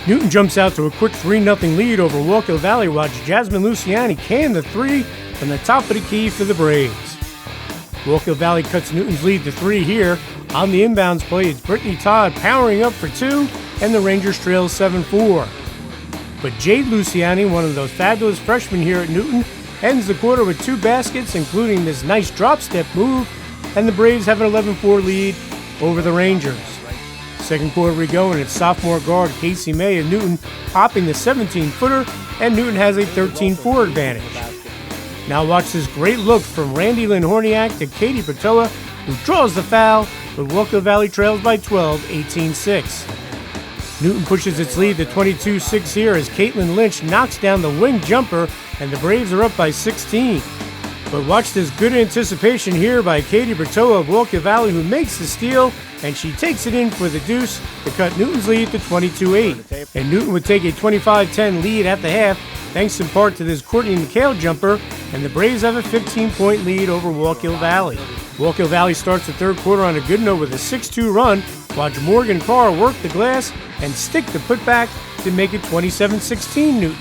Newton jumps out to a quick 3-0 lead over Wallkill Valley, while Jasmine Luciani can the three from the top of the key for the Braves. Wallkill Valley cuts Newton's lead to 3 here. On the inbounds play, it's Brittany Todd powering up for 2, and the Rangers trail 7-4. But Jade Luciani, one of those fabulous freshmen here at Newton, ends the quarter with 2 baskets, including this nice drop step move, and the Braves have an 11-4 lead over the Rangers. Second quarter we go, and it's sophomore guard Casey May of Newton popping the 17-footer, and Newton has a 13-4 advantage. Now watch this great look from Randy Lynn Horniak to Katie Patoa, who draws the foul, but Wallkill Valley trails by 12, 18-6. Newton pushes its lead to 22-6 here as Caitlin Lynch knocks down the wing jumper, and the Braves are up by 16. But watch this good anticipation here by Katie Bertoa of Wallkill Valley, who makes the steal, and she takes it in for the deuce to cut Newton's lead to 22-8. And Newton would take a 25-10 lead at the half, thanks in part to this Courtney McHale jumper, and the Braves have a 15-point lead over Wallkill Valley. Wallkill Valley starts the third quarter on a good note with a 6-2 run, watch Morgan Carr work the glass and stick the putback to make it 27-16 Newton.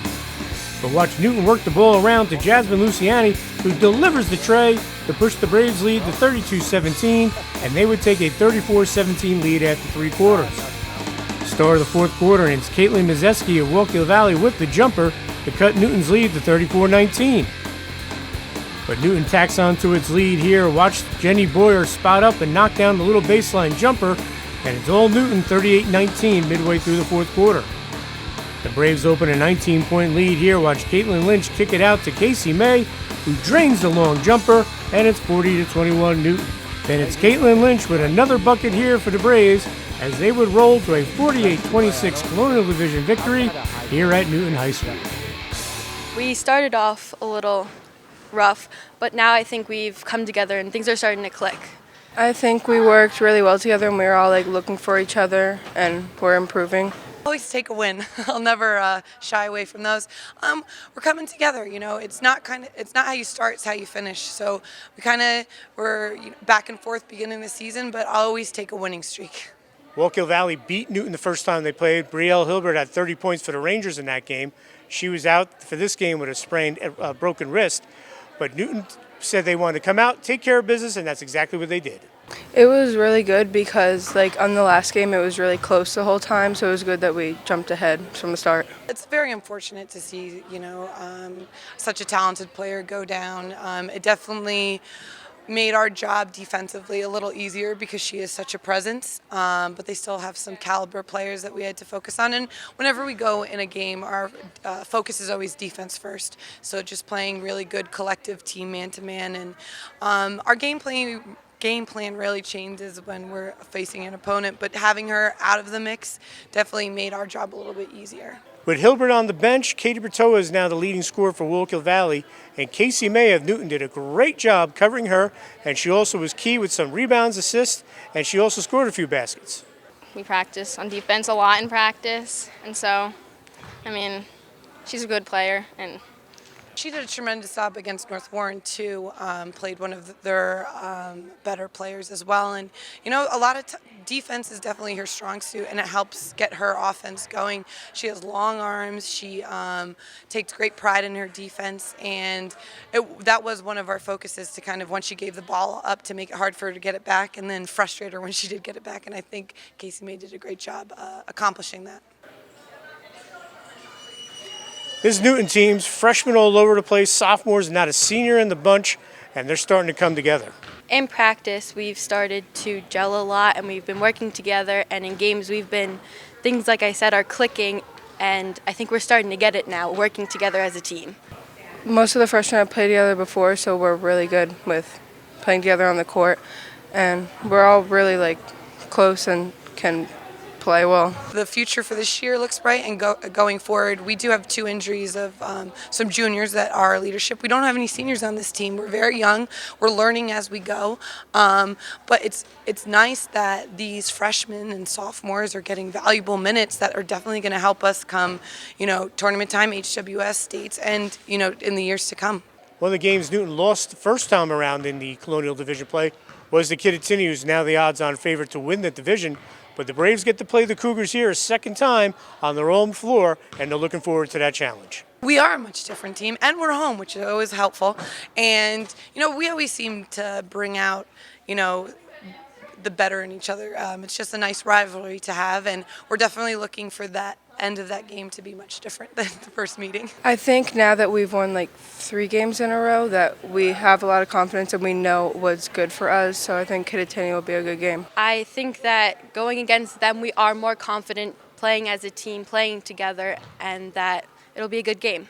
But watch Newton work the ball around to Jasmine Luciani, who delivers the tray to push the Braves lead to 32-17, and they would take a 34-17 lead after 3 quarters. Star of the fourth quarter, and it's Caitlin Mazeski of Wallkill Valley with the jumper to cut Newton's lead to 34-19. But Newton tacks onto its lead here. Watch Jenny Boyer spot up and knock down the little baseline jumper, and it's all Newton 38-19 midway through the fourth quarter. The Braves open a 19-point lead here. Watch Caitlin Lynch kick it out to Casey May, who drains the long jumper, and it's 40-21 Newton. Then it's Caitlin Lynch with another bucket here for the Braves as they would roll to a 48-26 Colonial Division victory here at Newton High School. We started off a little rough, but now I think we've come together and things are starting to click. I think we worked really well together, and we were all looking for each other, and we're improving. Always take a win. I'll never shy away from those. We're coming together. It's not how you start; it's how you finish. So we were back and forth beginning the season, but I'll always take a winning streak. Wallkill Valley beat Newton the first time they played. Brielle Hilbert had 30 points for the Rangers in that game. She was out for this game with a sprained, broken wrist. But Newton said they wanted to come out, take care of business, and that's exactly what they did. It was really good because, on the last game, it was really close the whole time, so it was good that we jumped ahead from the start. It's very unfortunate to see, such a talented player go down. It definitely made our job defensively a little easier because she is such a presence, but they still have some caliber players that we had to focus on. And whenever we go in a game, our focus is always defense first. So just playing really good collective team man-to-man. And our game plan really changes when we're facing an opponent, but having her out of the mix definitely made our job a little bit easier. With Hilbert on the bench, Katie Bertoa is now the leading scorer for Wallkill Valley, and Casey May of Newton did a great job covering her, and she also was key with some rebounds, assists, and she also scored a few baskets. We practice on defense a lot in practice, and so, she's a good player, and she did a tremendous job against North Warren, too. Played one of their better players as well. And, a lot of defense is definitely her strong suit, and it helps get her offense going. She has long arms. She takes great pride in her defense. And that was one of our focuses to once she gave the ball up, to make it hard for her to get it back, and then frustrate her when she did get it back. And I think Casey May did a great job accomplishing that. This Newton team's freshmen all over the place, sophomores, not a senior in the bunch, and they're starting to come together. In practice, we've started to gel a lot, and we've been working together, and in games things like I said are clicking, and I think we're starting to get it now, working together as a team. Most of the freshmen have played together before, so we're really good with playing together on the court, and we're all really close and can play well. The future for this year looks bright, and going forward, we do have 2 injuries of some juniors that are leadership. We don't have any seniors on this team. We're very young. We're learning as we go, but it's nice that these freshmen and sophomores are getting valuable minutes that are definitely going to help us come, tournament time, HWS, states, and in the years to come. One of the games Newton lost the first time around in the Colonial Division play was the Kittatinny, who's now the odds-on favorite to win the division. But the Braves get to play the Cougars here a second time on their own floor, and they're looking forward to that challenge. We are a much different team, and we're home, which is always helpful. And, we always seem to bring out, the better in each other. It's just a nice rivalry to have, and we're definitely looking for that end of that game to be much different than the first meeting. I think now that we've won like 3 games in a row that we have a lot of confidence and we know what's good for us, so I think Kittatinny will be a good game. I think that going against them, we are more confident playing as a team, playing together, and that it'll be a good game.